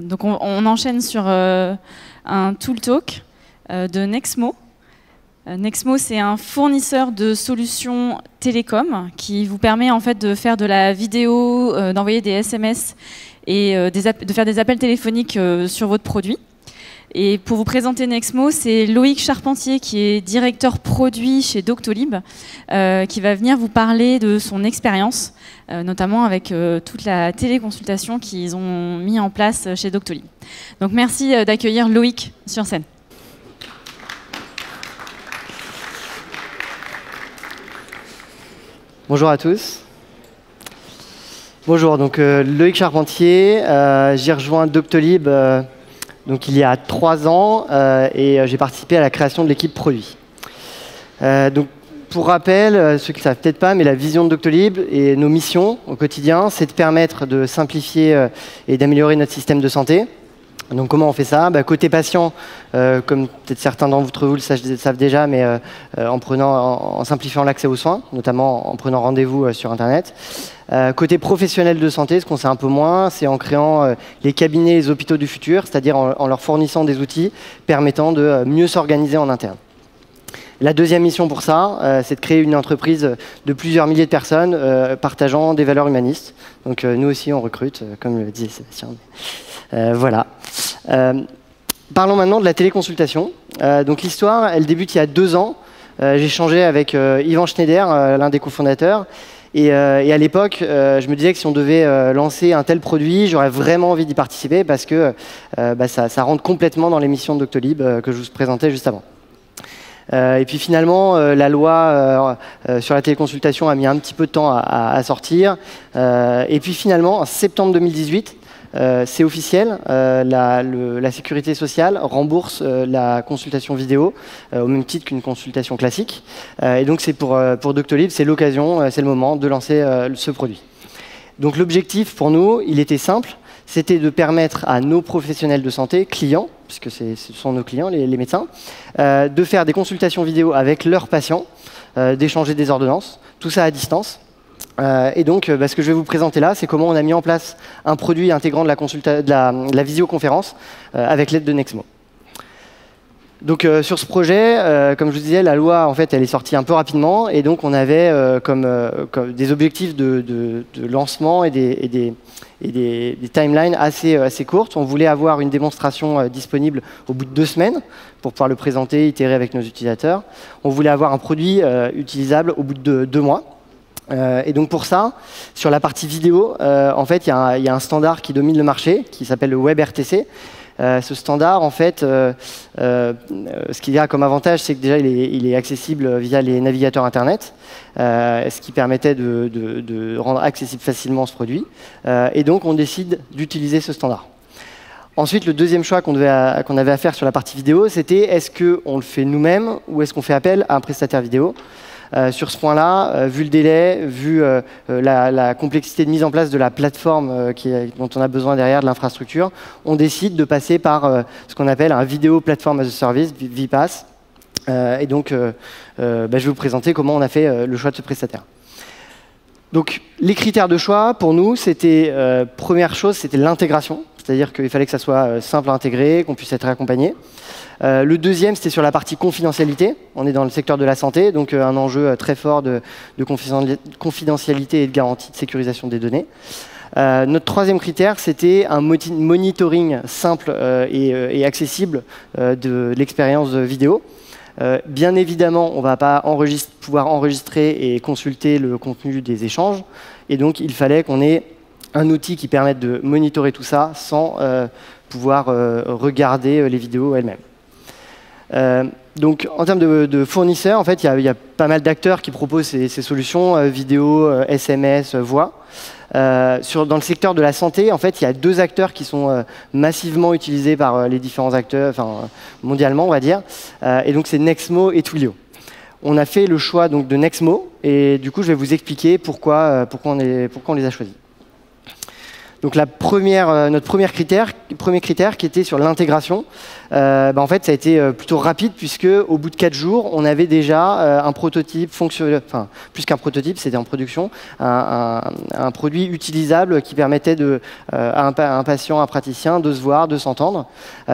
Donc on enchaîne sur un Tool Talk de Nexmo. Nexmo, c'est un fournisseur de solutions télécom qui vous permet en fait de faire de la vidéo, d'envoyer des SMS et de faire des appels téléphoniques sur votre produit. Et pour vous présenter Nexmo, c'est Loïc Charpentier qui est directeur produit chez Doctolib qui va venir vous parler de son expérience, notamment avec toute la téléconsultation qu'ils ont mis en place chez Doctolib. Donc merci d'accueillir Loïc sur scène. Bonjour à tous. Bonjour, donc Loïc Charpentier, j'ai rejoint Doctolib donc il y a 3 ans et j'ai participé à la création de l'équipe produit. Donc pour rappel, ceux qui ne savent peut-être pas, mais la vision de Doctolib et nos missions au quotidien, c'est de permettre de simplifier et d'améliorer notre système de santé. Donc comment on fait ça? Côté patient, comme peut-être certains d'entre vous le savent déjà, mais en simplifiant l'accès aux soins, notamment en prenant rendez-vous sur Internet. Côté professionnel de santé, ce qu'on sait un peu moins, c'est en créant les cabinets et les hôpitaux du futur, c'est-à-dire en leur fournissant des outils permettant de mieux s'organiser en interne. La deuxième mission pour ça, c'est de créer une entreprise de plusieurs milliers de personnes partageant des valeurs humanistes. Donc nous aussi, on recrute, comme le disait Sébastien. Voilà. Parlons maintenant de la téléconsultation. Donc l'histoire, elle débute il y a 2 ans. J'ai échangé avec Yvan Schneider, l'un des cofondateurs. Et à l'époque, je me disais que si on devait lancer un tel produit, j'aurais vraiment envie d'y participer parce que ça rentre complètement dans les missions de Doctolib que je vous présentais juste avant. Et puis finalement, la loi sur la téléconsultation a mis un petit peu de temps à sortir. Et puis finalement, en septembre 2018, c'est officiel, la sécurité sociale rembourse la consultation vidéo au même titre qu'une consultation classique. Et donc c'est pour Doctolib, c'est l'occasion, c'est le moment de lancer ce produit. Donc l'objectif pour nous, il était simple, c'était de permettre à nos professionnels de santé, clients, puisque ce sont nos clients, les médecins, de faire des consultations vidéo avec leurs patients, d'échanger des ordonnances, tout ça à distance. Et donc, ce que je vais vous présenter là, c'est comment on a mis en place un produit intégrant de la visioconférence avec l'aide de Nexmo. Donc sur ce projet, comme je vous disais, la loi en fait elle est sortie un peu rapidement et donc on avait comme des objectifs de lancement et des timelines assez courtes. On voulait avoir une démonstration disponible au bout de 2 semaines pour pouvoir le présenter, itérer avec nos utilisateurs. On voulait avoir un produit utilisable au bout de 2 mois. Et donc pour ça, sur la partie vidéo, en fait il y a un standard qui domine le marché qui s'appelle le WebRTC. Ce standard, en fait, ce qu'il y a comme avantage, c'est que déjà il est accessible via les navigateurs Internet, ce qui permettait de rendre accessible facilement ce produit. Et donc on décide d'utiliser ce standard. Ensuite, le deuxième choix qu'on avait à faire sur la partie vidéo, c'était est-ce qu'on le fait nous-mêmes ou est-ce qu'on fait appel à un prestataire vidéo? Sur ce point-là, vu le délai, vu la complexité de mise en place de la plateforme dont on a besoin derrière, de l'infrastructure, on décide de passer par ce qu'on appelle un Video Platform as a Service, VPaaS. Et donc, je vais vous présenter comment on a fait le choix de ce prestataire. Donc, les critères de choix, pour nous, c'était, première chose, c'était l'intégration. C'est-à-dire qu'il fallait que ça soit simple à intégrer, qu'on puisse être accompagné. Le deuxième, c'était sur la partie confidentialité. On est dans le secteur de la santé, donc un enjeu très fort de confidentialité et de garantie de sécurisation des données. Notre troisième critère, c'était un monitoring simple et accessible de l'expérience vidéo. Bien évidemment, on ne va pas pouvoir enregistrer et consulter le contenu des échanges. Et donc, il fallait qu'on ait un outil qui permette de monitorer tout ça sans pouvoir regarder les vidéos elles-mêmes. Donc, en termes de fournisseurs, en fait, il y a pas mal d'acteurs qui proposent ces solutions, vidéo, SMS, voix. Dans le secteur de la santé, en fait, il y a 2 acteurs qui sont massivement utilisés par les différents acteurs, enfin, mondialement, on va dire. Et donc, c'est Nexmo et Twilio. On a fait le choix donc, de Nexmo, et du coup, je vais vous expliquer pourquoi on les a choisis. Donc notre premier critère qui était sur l'intégration, en fait, ça a été plutôt rapide puisque au bout de 4 jours, on avait déjà un prototype fonctionnel, enfin plus qu'un prototype, c'était en production, un produit utilisable qui permettait à un patient, un praticien, de se voir, de s'entendre.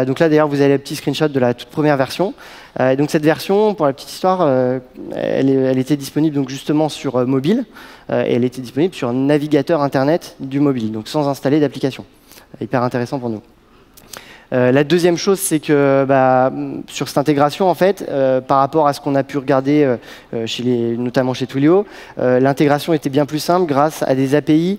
Donc là, d'ailleurs, vous avez le petit screenshot de la toute première version. Donc cette version, pour la petite histoire, elle était disponible donc justement sur mobile et elle était disponible sur un navigateur internet du mobile, donc sans installer d'application. Hyper intéressant pour nous. La deuxième chose, c'est que sur cette intégration, en fait, par rapport à ce qu'on a pu regarder notamment chez Twilio, l'intégration était bien plus simple grâce à des API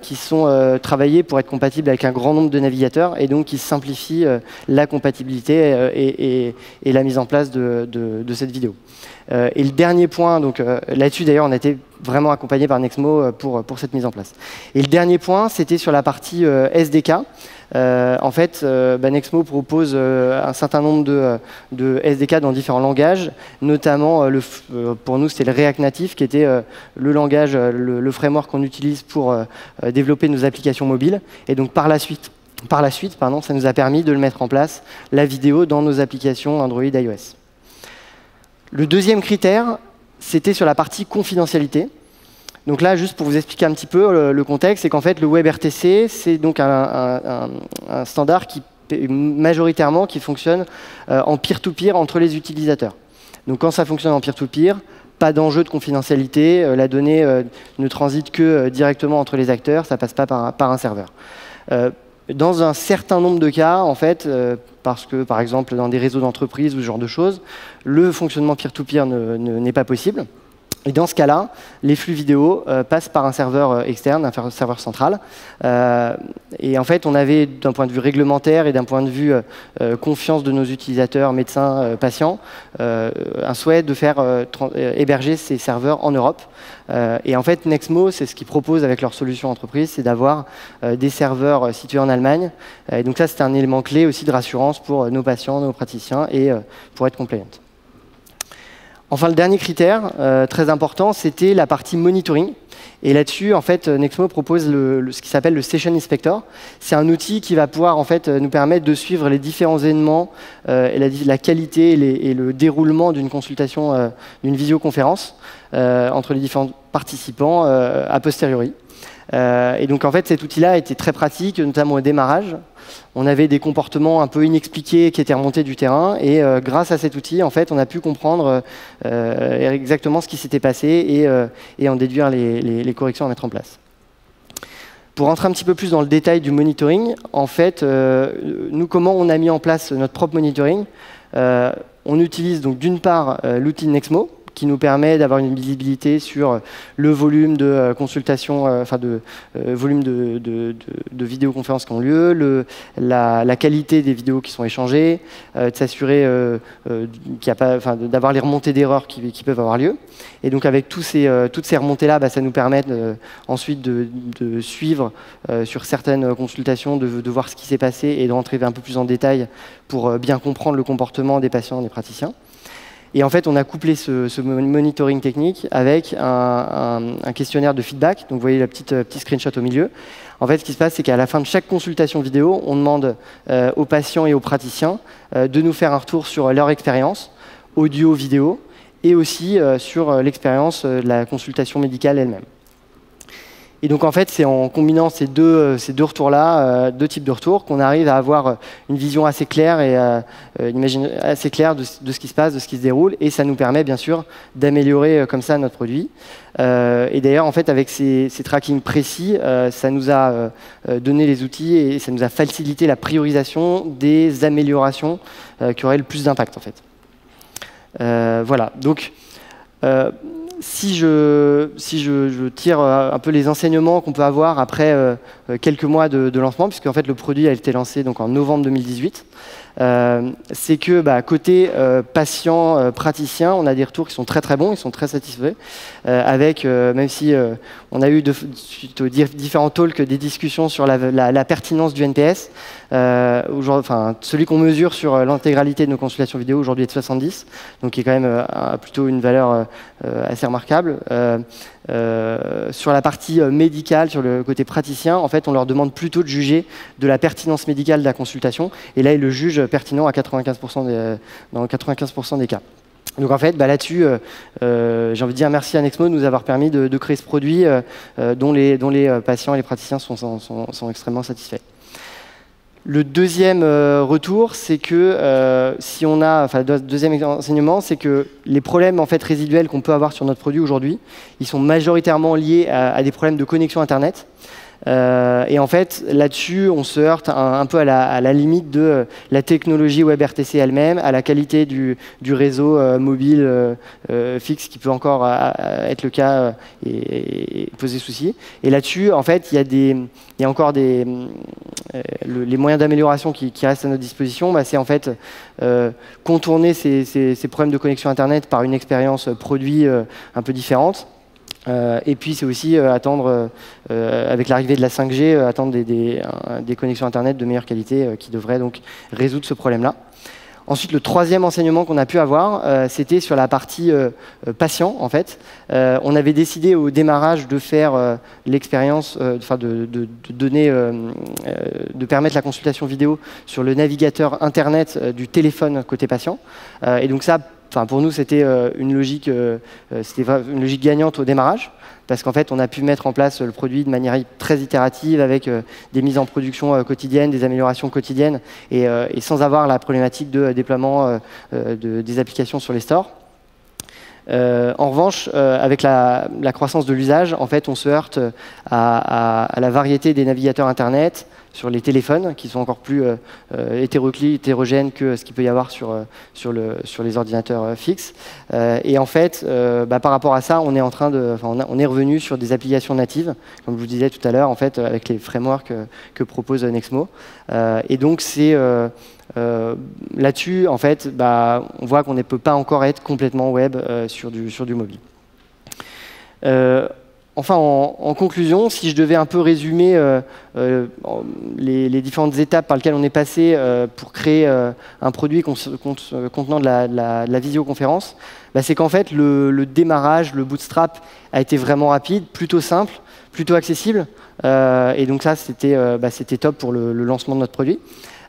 qui sont travaillées pour être compatibles avec un grand nombre de navigateurs et donc qui simplifient la compatibilité et la mise en place de cette vidéo. Et le dernier point, donc là-dessus d'ailleurs, on a été vraiment accompagné par Nexmo pour cette mise en place. Et le dernier point, c'était sur la partie SDK. En fait, Nexmo propose un certain nombre de SDK dans différents langages, notamment pour nous c'était le React Native qui était le langage, le framework qu'on utilise pour développer nos applications mobiles. Et donc par la suite, ça nous a permis de le mettre en place, la vidéo, dans nos applications Android et iOS. Le deuxième critère, c'était sur la partie confidentialité. Donc là, juste pour vous expliquer un petit peu le contexte, c'est qu'en fait, le WebRTC, c'est donc un standard majoritairement qui fonctionne en peer-to-peer entre les utilisateurs. Donc quand ça fonctionne en peer-to-peer, pas d'enjeu de confidentialité, la donnée ne transite que directement entre les acteurs, ça passe pas par un serveur. Dans un certain nombre de cas, en fait, parce que par exemple dans des réseaux d'entreprises ou ce genre de choses, le fonctionnement peer-to-peer n'est pas possible. Et dans ce cas-là, les flux vidéo passent par un serveur externe, un serveur central. Et en fait, on avait, d'un point de vue réglementaire et d'un point de vue confiance de nos utilisateurs, médecins, patients, un souhait de faire héberger ces serveurs en Europe. Et en fait, Nexmo, c'est ce qu'ils proposent avec leur solution entreprise, c'est d'avoir des serveurs situés en Allemagne. Et donc ça, c'est un élément clé aussi de rassurance pour nos patients, nos praticiens et pour être compliant. Enfin, le dernier critère très important, c'était la partie monitoring. Et là-dessus, en fait, Nexmo propose ce qui s'appelle le Session Inspector. C'est un outil qui va pouvoir en fait, nous permettre de suivre les différents événements, et la qualité et le déroulement d'une consultation, d'une visioconférence entre les différents participants a posteriori. Et donc, en fait, cet outil-là était très pratique, notamment au démarrage. On avait des comportements un peu inexpliqués qui étaient remontés du terrain et grâce à cet outil, en fait, on a pu comprendre exactement ce qui s'était passé et en déduire les corrections à mettre en place. Pour rentrer un petit peu plus dans le détail du monitoring, en fait, nous, comment on a mis en place notre propre monitoring? On utilise donc d'une part l'outil Nexmo, qui nous permet d'avoir une visibilité sur le volume de consultations, volume de vidéoconférences qui ont lieu, la qualité des vidéos qui sont échangées, de s'assurer d'avoir les remontées d'erreurs qui peuvent avoir lieu. Et donc avec toutes ces remontées-là, ça nous permet ensuite de suivre sur certaines consultations, de voir ce qui s'est passé et de rentrer un peu plus en détail pour bien comprendre le comportement des patients, des praticiens. Et en fait, on a couplé ce monitoring technique avec un questionnaire de feedback. Donc, vous voyez le petit screenshot au milieu. En fait, ce qui se passe, c'est qu'à la fin de chaque consultation vidéo, on demande aux patients et aux praticiens de nous faire un retour sur leur expérience, audio, vidéo, et aussi sur l'expérience de la consultation médicale elle-même. Et donc en fait, c'est en combinant ces deux retours-là, deux types de retours, qu'on arrive à avoir une vision assez claire et une image assez claire de ce qui se passe, de ce qui se déroule, et ça nous permet bien sûr d'améliorer comme ça notre produit. Et d'ailleurs, en fait, avec ces trackings précis, ça nous a donné les outils et ça nous a facilité la priorisation des améliorations qui auraient le plus d'impact en fait. Voilà. Donc si je tire un peu les enseignements qu'on peut avoir après quelques mois de lancement, puisque en fait, le produit a été lancé donc, en novembre 2018, c'est que côté patient, praticien, on a des retours qui sont très très bons, ils sont très satisfaits, avec, même si on a eu suite aux différents talks des discussions sur la pertinence du NPS, celui qu'on mesure sur l'intégralité de nos consultations vidéo aujourd'hui est de 70, donc qui est quand même plutôt une valeur assez remarquable. sur la partie médicale, sur le côté praticien, en fait, on leur demande plutôt de juger de la pertinence médicale de la consultation. Et là, ils le jugent pertinent à 95% dans 95% des cas. Donc en fait, là-dessus, j'ai envie de dire merci à Nexmo de nous avoir permis de créer ce produit dont les patients et les praticiens sont extrêmement satisfaits. Le deuxième retour, c'est que si on a, enfin, le deuxième enseignement, c'est que les problèmes en fait résiduels qu'on peut avoir sur notre produit aujourd'hui, ils sont majoritairement liés à des problèmes de connexion Internet. Et en fait, là-dessus, on se heurte un peu à la limite de la technologie WebRTC elle-même, à la qualité du réseau mobile fixe qui peut encore être le cas et poser souci. Et là-dessus, en fait, il y a encore les moyens d'amélioration qui restent à notre disposition. C'est en fait contourner ces problèmes de connexion Internet par une expérience produit un peu différente. Et puis c'est aussi attendre, avec l'arrivée de la 5G, attendre des connexions Internet de meilleure qualité qui devraient donc résoudre ce problème-là. Ensuite, le troisième enseignement qu'on a pu avoir, c'était sur la partie patient, en fait. On avait décidé au démarrage de faire l'expérience, de permettre la consultation vidéo sur le navigateur Internet du téléphone côté patient. Et donc ça, pour nous, c'était une logique gagnante au démarrage, parce qu'en fait, on a pu mettre en place le produit de manière très itérative, avec des mises en production quotidiennes, des améliorations quotidiennes, et sans avoir la problématique de déploiement des applications sur les stores. En revanche, avec la croissance de l'usage, en fait, on se heurte à la variété des navigateurs Internet sur les téléphones, qui sont encore plus hétérogènes que ce qu'il peut y avoir sur les ordinateurs fixes. Et en fait, par rapport à ça, on est revenu sur des applications natives, comme je vous disais tout à l'heure, en fait, avec les frameworks que propose Nexmo. Et donc, c'est là-dessus, en fait, on voit qu'on ne peut pas encore être complètement web sur du mobile. Enfin, en conclusion, si je devais un peu résumer les différentes étapes par lesquelles on est passé pour créer un produit contenant de la visioconférence, c'est qu'en fait, le démarrage, le bootstrap a été vraiment rapide, plutôt simple, plutôt accessible. Et donc ça, c'était top pour le lancement de notre produit.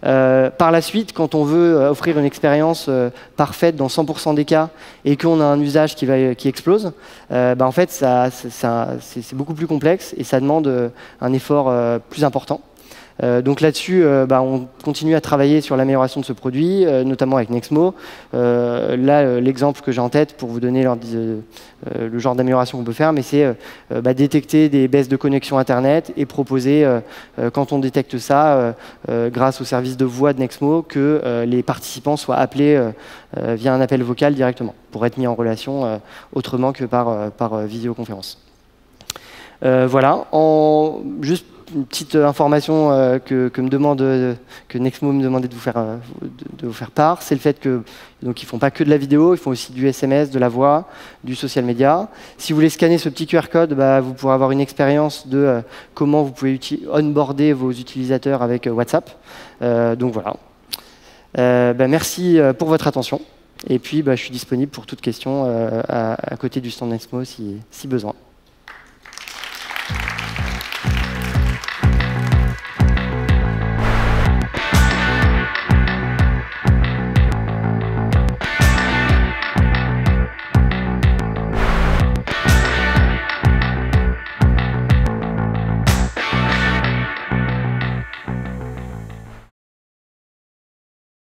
Par la suite, quand on veut offrir une expérience parfaite dans 100% des cas et qu'on a un usage qui explose, en fait, c'est beaucoup plus complexe et ça demande un effort plus important. Donc là-dessus, on continue à travailler sur l'amélioration de ce produit, notamment avec Nexmo. Là, l'exemple que j'ai en tête pour vous donner le genre d'amélioration qu'on peut faire, mais c'est détecter des baisses de connexion Internet et proposer, quand on détecte ça, grâce au service de voix de Nexmo, que les participants soient appelés via un appel vocal directement, pour être mis en relation autrement que par visioconférence. Voilà, juste une petite information que Nexmo me demandait de vous faire part, c'est le fait qu'ils ne font pas que de la vidéo, ils font aussi du SMS, de la voix, du social media. Si vous voulez scanner ce petit QR code, vous pourrez avoir une expérience de comment vous pouvez onboarder vos utilisateurs avec WhatsApp. Donc voilà. Merci pour votre attention. Et puis, je suis disponible pour toute question à côté du stand Nexmo si besoin.